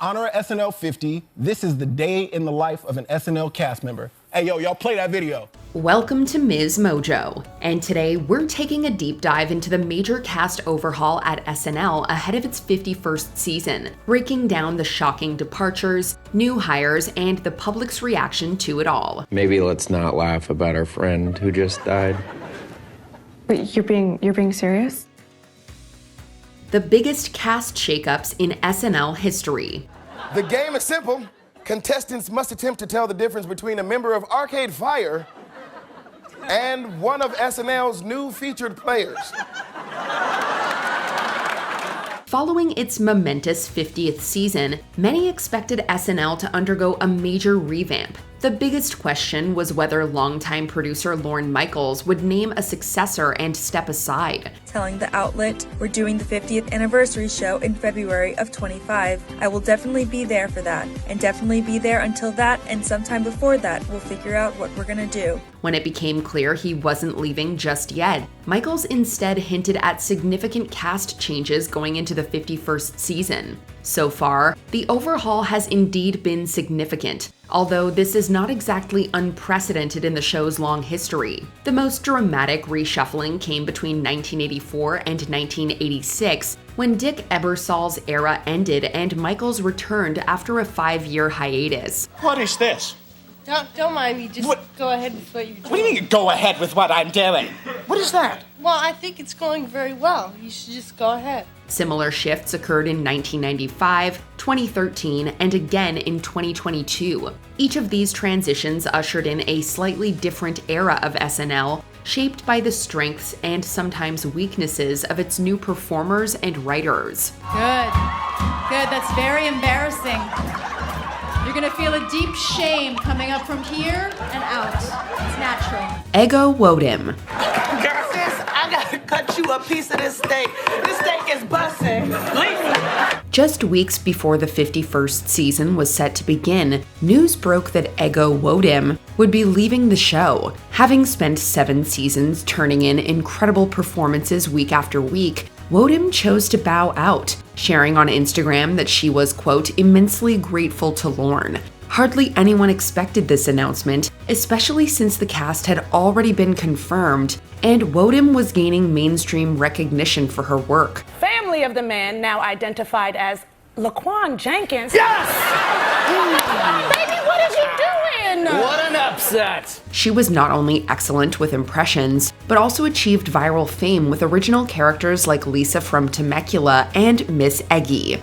honor of SNL 50, this is the day in the life of an SNL cast member. Hey, yo, y'all play that video. Welcome to MsMojo, and today we're taking a deep dive into the major cast overhaul at SNL ahead of its 51st season, breaking down the shocking departures, new hires, and the public's reaction to it all. Maybe let's not laugh about our friend who just died. Wait, you're being serious? The biggest cast shakeups in SNL history. The game is simple. Contestants must attempt to tell the difference between a member of Arcade Fire and one of SNL's new featured players. Following its momentous 50th season, many expected SNL to undergo a major revamp. The biggest question was whether longtime producer Lorne Michaels would name a successor and step aside. Telling the outlet, we're doing the 50th anniversary show in February of 25. I will definitely be there for that, and definitely be there until that, and sometime before that, we'll figure out what we're gonna do. When it became clear he wasn't leaving just yet, Michaels instead hinted at significant cast changes going into the 51st season. So far, the overhaul has indeed been significant, although this is not exactly unprecedented in the show's long history. The most dramatic reshuffling came between 1984 and 1986, when Dick Ebersol's era ended and Michaels returned after a 5-year hiatus. What is this? Don't mind me, just go ahead with what you're doing. What do you mean go ahead with what I'm doing? What is that? Well, I think it's going very well. You should just go ahead. Similar shifts occurred in 1995, 2013, and again in 2022. Each of these transitions ushered in a slightly different era of SNL, shaped by the strengths and sometimes weaknesses of its new performers and writers. Good. That's very embarrassing. You're gonna feel a deep shame coming up from here and out. It's natural. Ego Nwodim. Girl, sis, I gotta cut you a piece of this steak. This steak is busting. Just weeks before the 51st season was set to begin, news broke that Ego Nwodim would be leaving the show. Having spent 7 seasons turning in incredible performances week after week, Nwodim chose to bow out, sharing on Instagram that she was, quote, immensely grateful to Lorne. Hardly anyone expected this announcement, especially since the cast had already been confirmed, and Nwodim was gaining mainstream recognition for her work. Family of the man now identified as Laquan Jenkins. Yes! Baby, what is you doing? What an upset! She was not only excellent with impressions, but also achieved viral fame with original characters like Lisa from Temecula and Miss Eggy.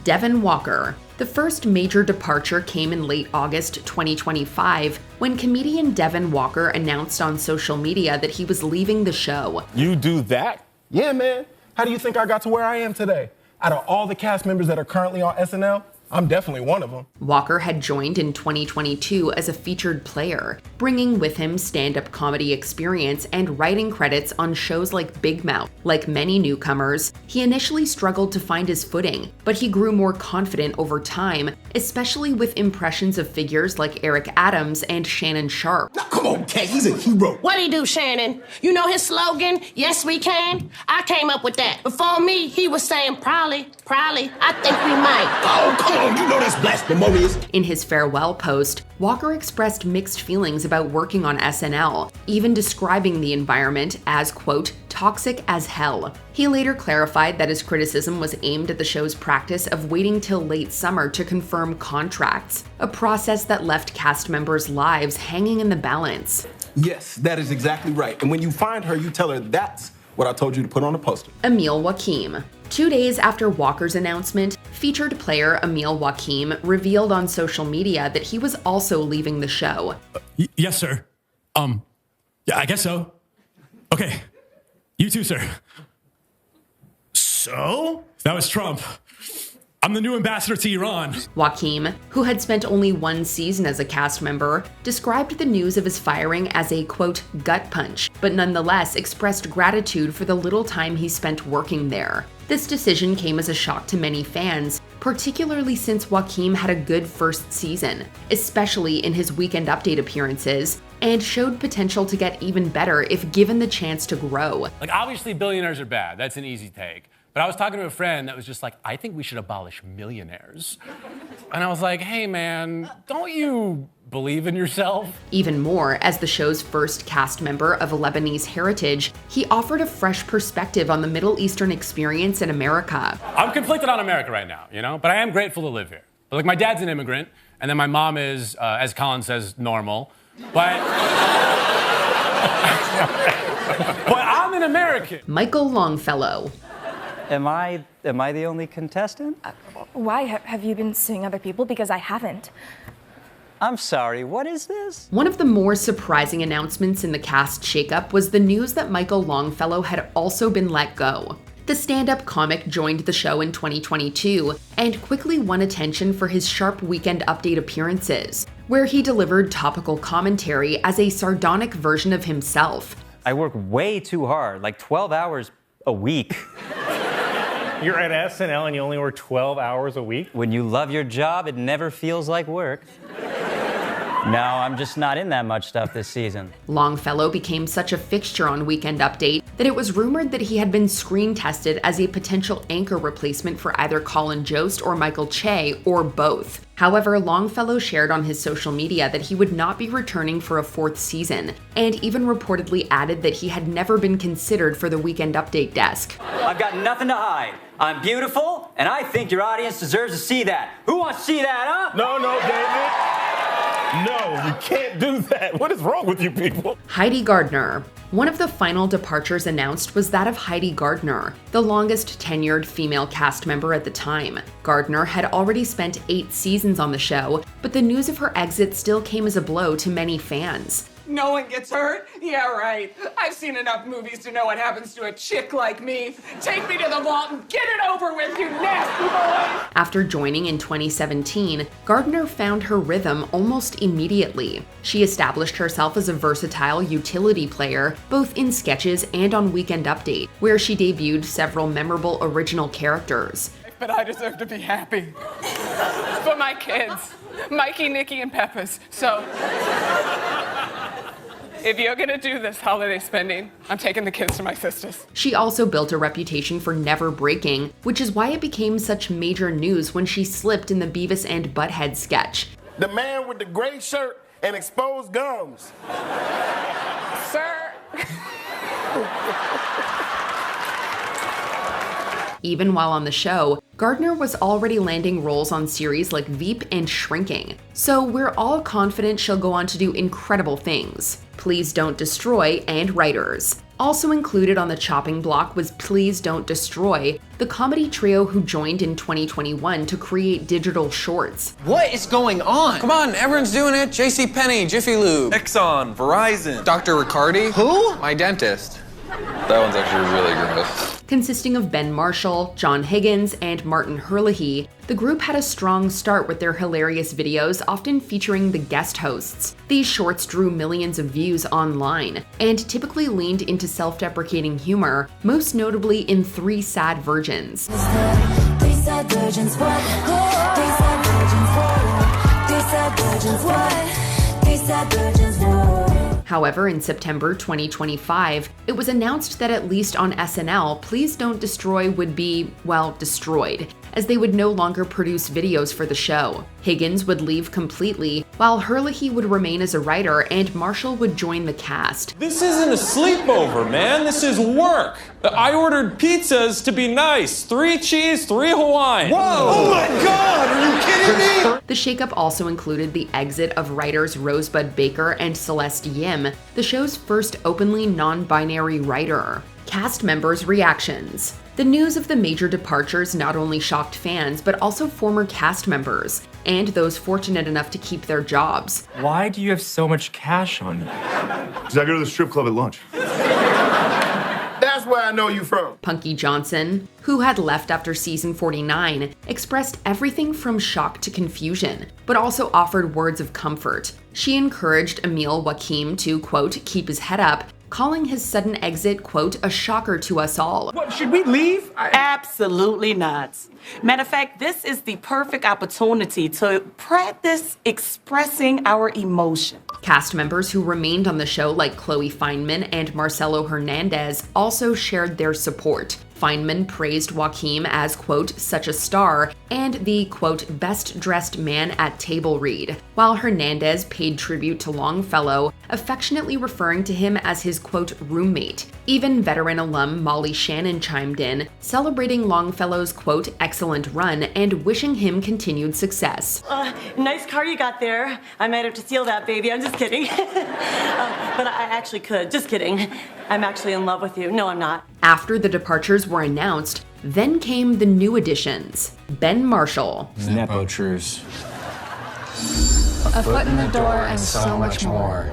Devon Walker. The first major departure came in late August 2025, when comedian Devon Walker announced on social media that he was leaving the show. You do that? Yeah, man. How do you think I got to where I am today? Out of all the cast members that are currently on SNL, I'm definitely one of them. Walker had joined in 2022 as a featured player, bringing with him stand-up comedy experience and writing credits on shows like Big Mouth. Like many newcomers, he initially struggled to find his footing, but he grew more confident over time, especially with impressions of figures like Eric Adams and Shannon Sharpe. Now, come on, Kay, he's a hero. What'd he do, Shannon? You know his slogan, yes we can? I came up with that. Before me, he was saying probably, I think we might. Oh, come on, you know that's blasphemous. In his farewell post, Walker expressed mixed feelings about working on SNL, even describing the environment as, quote, toxic as hell. He later clarified that his criticism was aimed at the show's practice of waiting till late summer to confirm contracts, a process that left cast members' lives hanging in the balance. Yes, that is exactly right. And when you find her, you tell her that's what I told you to put on a poster. Emil Wakim. 2 days after Walker's announcement, featured player Emil Wakim revealed on social media that he was also leaving the show. Yes, sir. Yeah, I guess so. Okay. You too, sir. So? That was Trump. I'm the new ambassador to Iran. Wakim, who had spent only 1 season as a cast member, described the news of his firing as a, quote, gut punch, but nonetheless expressed gratitude for the little time he spent working there. This decision came as a shock to many fans, particularly since Wakim had a good first season, especially in his Weekend Update appearances, and showed potential to get even better if given the chance to grow. Like, obviously billionaires are bad. That's an easy take. But I was talking to a friend that was just like, I think we should abolish millionaires. And I was like, hey man, don't you believe in yourself? Even more, as the show's first cast member of Lebanese heritage, he offered a fresh perspective on the Middle Eastern experience in America. I'm conflicted on America right now, you know, but I am grateful to live here. But like, my dad's an immigrant, and then my mom is, as Colin says, normal. But I'm an American. Michael Longfellow. Am I the only contestant? Why? Have you been seeing other people? Because I haven't. I'm sorry, what is this? One of the more surprising announcements in the cast shakeup was the news that Michael Longfellow had also been let go. The stand-up comic joined the show in 2022 and quickly won attention for his sharp Weekend Update appearances, where he delivered topical commentary as a sardonic version of himself. I work way too hard, like 12 hours a week. You're at SNL and you only work 12 hours a week? When you love your job, it never feels like work. No, I'm just not in that much stuff this season. Longfellow became such a fixture on Weekend Update that it was rumored that he had been screen tested as a potential anchor replacement for either Colin Jost or Michael Che, or both. However, Longfellow shared on his social media that he would not be returning for a fourth season, and even reportedly added that he had never been considered for the Weekend Update desk. I've got nothing to hide. I'm beautiful, and I think your audience deserves to see that. Who wants to see that, huh? No, David. No, you can't do that. What is wrong with you people? Heidi Gardner. One of the final departures announced was that of Heidi Gardner, the longest tenured female cast member at the time. Gardner had already spent 8 seasons on the show, but the news of her exit still came as a blow to many fans. No one gets hurt? Yeah, right. I've seen enough movies to know what happens to a chick like me. Take me to the vault and get it over with, you nasty boy! After joining in 2017, Gardner found her rhythm almost immediately. She established herself as a versatile utility player, both in sketches and on Weekend Update, where she debuted several memorable original characters. But I deserve to be happy. For my kids. Mikey, Nikki, and Peppers. So, if you're gonna do this holiday spending, I'm taking the kids to my sister's. She also built a reputation for never breaking, which is why it became such major news when she slipped in the Beavis and Butthead sketch. The man with the gray shirt and exposed gums. Sir. Even while on the show, Gardner was already landing roles on series like Veep and Shrinking, so we're all confident she'll go on to do incredible things. Please Don't Destroy and Writers. Also included on the chopping block was Please Don't Destroy, the comedy trio who joined in 2021 to create digital shorts. What is going on? Come on, everyone's doing it. JCPenney, Jiffy Lube, Exxon, Verizon, Dr. Riccardi. Who? My dentist. That one's actually really gross. Consisting of Ben Marshall, John Higgins, and Martin Herlihy, the group had a strong start with their hilarious videos often featuring the guest hosts. These shorts drew millions of views online, and typically leaned into self-deprecating humor, most notably in Three Sad Virgins. Three sad virgins, what? Three sad virgins, what? Three sad virgins, what? Three sad virgins, what? However, in September 2025, it was announced that at least on SNL, Please Don't Destroy would be, well, destroyed, as they would no longer produce videos for the show. Higgins would leave completely, while Herlihy would remain as a writer and Marshall would join the cast. This isn't a sleepover, man. This is work. I ordered pizzas to be nice. 3 cheese, 3 Hawaiian. Whoa! Oh my God, are you kidding me? The shakeup also included the exit of writers Rosebud Baker and Celeste Yim, the show's first openly non-binary writer. Cast members' reactions. The news of the major departures not only shocked fans, but also former cast members, and those fortunate enough to keep their jobs. Why do you have so much cash on you? Because I go to the strip club at lunch. That's where I know you from. Punky Johnson, who had left after season 49, expressed everything from shock to confusion, but also offered words of comfort. She encouraged Emil Wakim to, quote, keep his head up, calling his sudden exit, quote, a shocker to us all. What, should we leave? Absolutely not. Matter of fact, this is the perfect opportunity to practice expressing our emotion. Cast members who remained on the show, like Chloe Fineman and Marcelo Hernandez, also shared their support. Fineman praised Wakim as, quote, such a star, and the, quote, best-dressed man at table read, while Hernandez paid tribute to Longfellow, affectionately referring to him as his, quote, roommate. Even veteran alum Molly Shannon chimed in, celebrating Longfellow's, quote, excellent run and wishing him continued success. Nice car you got there. I might have to steal that, baby. I'm just kidding. But I actually could. Just kidding. I'm actually in love with you. No, I'm not. After the departures were announced, then came the new additions. Ben Marshall. Nepo truce. A foot in the door and so much more.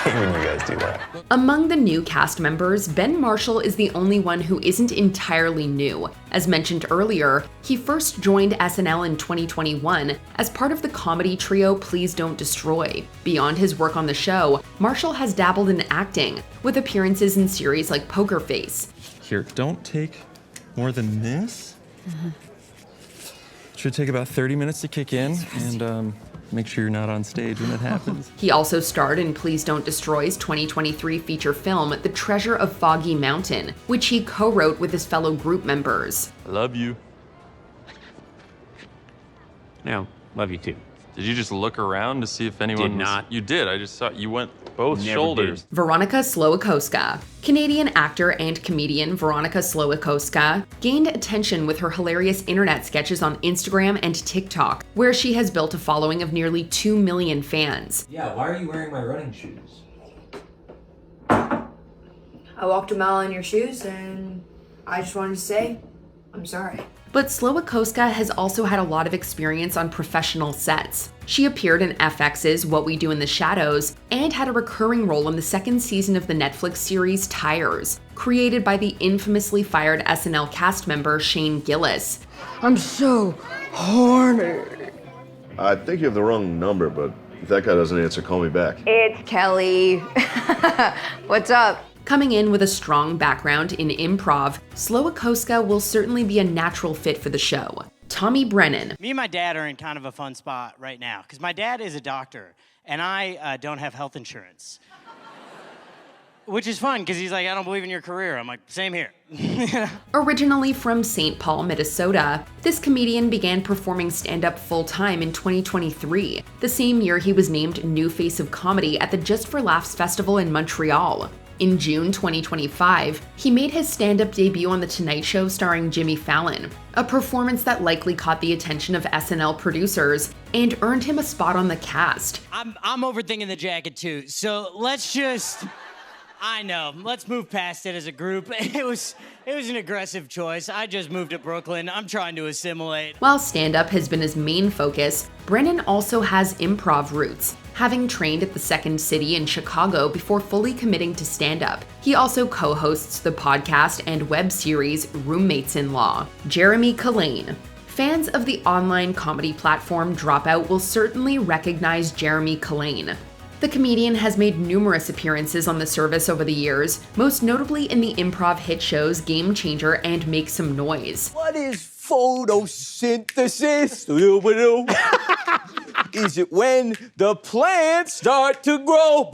I hate when you guys do that. Among the new cast members, Ben Marshall is the only one who isn't entirely new. As mentioned earlier, he first joined SNL in 2021 as part of the comedy trio Please Don't Destroy. Beyond his work on the show, Marshall has dabbled in acting, with appearances in series like Poker Face. Here, don't take more than this. Should take about 30 minutes to kick in, and make sure you're not on stage when it happens. He also starred in Please Don't Destroy's 2023 feature film, The Treasure of Foggy Mountain, which he co-wrote with his fellow group members. I love you. No, love you too. Did you just look around to see if anyone Did not. You did. I just saw you went both Never shoulders. did. Veronika Slowikowska. Canadian actor and comedian Veronika Slowikowska gained attention with her hilarious internet sketches on Instagram and TikTok, where she has built a following of nearly 2 million fans. Yeah, why are you wearing my running shoes? I walked a mile in your shoes and I just wanted to say, I'm sorry. But Slowikowska has also had a lot of experience on professional sets. She appeared in FX's What We Do in the Shadows and had a recurring role in the second season of the Netflix series Tires, created by the infamously fired SNL cast member Shane Gillis. I'm so horny. I think you have the wrong number, but if that guy doesn't answer, call me back. It's Kelly. What's up? Coming in with a strong background in improv, Slowikowska will certainly be a natural fit for the show. Tommy Brennan. Me and my dad are in kind of a fun spot right now, because my dad is a doctor, and I don't have health insurance. Which is fun, because he's like, I don't believe in your career. I'm like, same here. Originally from St. Paul, Minnesota, this comedian began performing stand-up full-time in 2023, the same year he was named New Face of Comedy at the Just for Laughs Festival in Montreal. In June 2025, he made his stand-up debut on The Tonight Show starring Jimmy Fallon, a performance that likely caught the attention of SNL producers and earned him a spot on the cast. I'm overthinking the jacket too, so let's just... I know, let's move past it as a group. It was an aggressive choice. I just moved to Brooklyn. I'm trying to assimilate. While stand-up has been his main focus, Brennan also has improv roots, having trained at the Second City in Chicago before fully committing to stand-up. He also co-hosts the podcast and web series Roommates-in-Law. Jeremy Culhane. Fans of the online comedy platform Dropout will certainly recognize Jeremy Culhane. The comedian has made numerous appearances on the service over the years, most notably in the improv hit shows Game Changer and Make Some Noise. What is photosynthesis? Is it when the plants start to grow?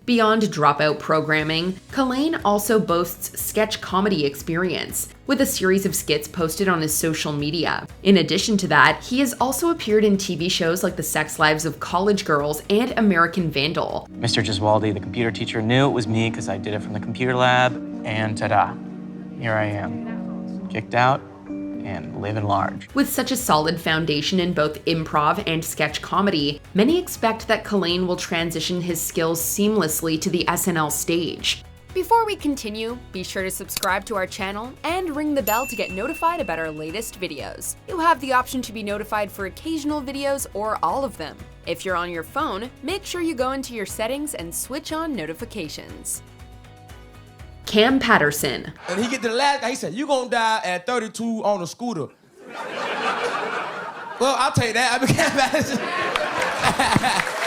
Beyond Dropout programming, Culhane also boasts sketch comedy experience, with a series of skits posted on his social media. In addition to that, he has also appeared in TV shows like The Sex Lives of College Girls and American Vandal. Mr. Gesualdi, the computer teacher, knew it was me because I did it from the computer lab, and ta-da, here I am, kicked out and living large. With such a solid foundation in both improv and sketch comedy, many expect that Culhane will transition his skills seamlessly to the SNL stage. Before we continue, be sure to subscribe to our channel and ring the bell to get notified about our latest videos. You have the option to be notified for occasional videos or all of them. If you're on your phone, make sure you go into your settings and switch on notifications. Kam Patterson. And he get to the last guy, he said, you gonna die at 32 on a scooter. Well, I'll take that. I became Patterson.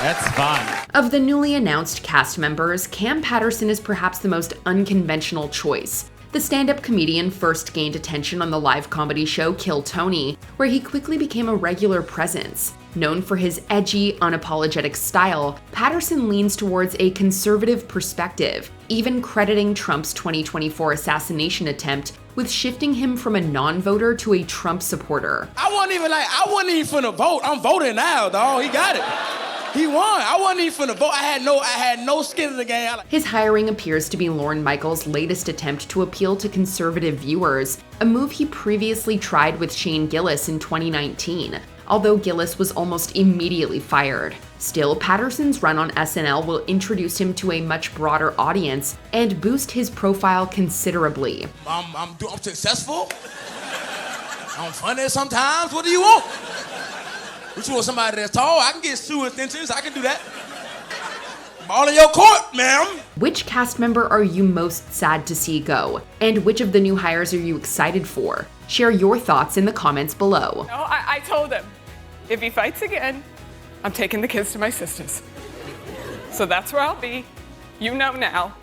That's fun. Of the newly announced cast members, Kam Patterson is perhaps the most unconventional choice. The stand-up comedian first gained attention on the live comedy show Kill Tony, where he quickly became a regular presence. Known for his edgy, unapologetic style, Patterson leans towards a conservative perspective, even crediting Trump's 2024 assassination attempt with shifting him from a non-voter to a Trump supporter. I wasn't even finna vote. I'm voting now, dog. He got it. He won. I wasn't even finna vote. I had no skin in the game. His hiring appears to be Lorne Michaels' latest attempt to appeal to conservative viewers, a move he previously tried with Shane Gillis in 2019, although Gillis was almost immediately fired. Still, Patterson's run on SNL will introduce him to a much broader audience and boost his profile considerably. I'm successful. I'm funny sometimes. What do you want? What you want, somebody that's tall? I can get shoe extensions. I can do that. Ball in your court, ma'am. Which cast member are you most sad to see go? And which of the new hires are you excited for? Share your thoughts in the comments below. No, I told him, if he fights again, I'm taking the kids to my sister's. So that's where I'll be. You know now.